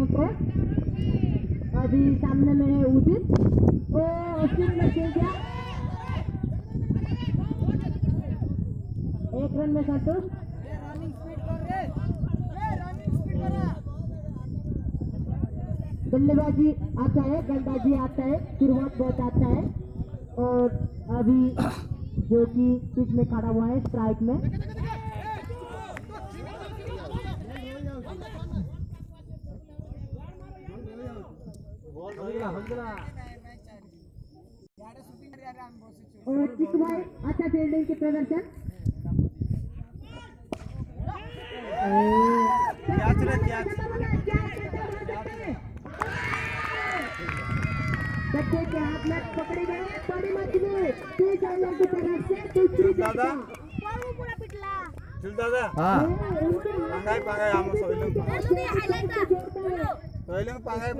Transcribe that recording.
पर अभी सामने में है उदित और उदित में खेल गया 1 रन में संतोष। बल्लेबाजी आता है, गेंदबाजी आता है, शुरुआत बहुत आता है और अभी जो कि पिच में खड़ा हुआ है स्ट्राइक में। और चिक भाई अच्छा फील्डिंग की प्रदर्शन। बच्चे के हाथ में पकड़े गए बड़ी मछली 30 रन की तरफ से दूसरी दादा दादा हाँ पांगाई पांगाई आमो सोइलंग पांगाई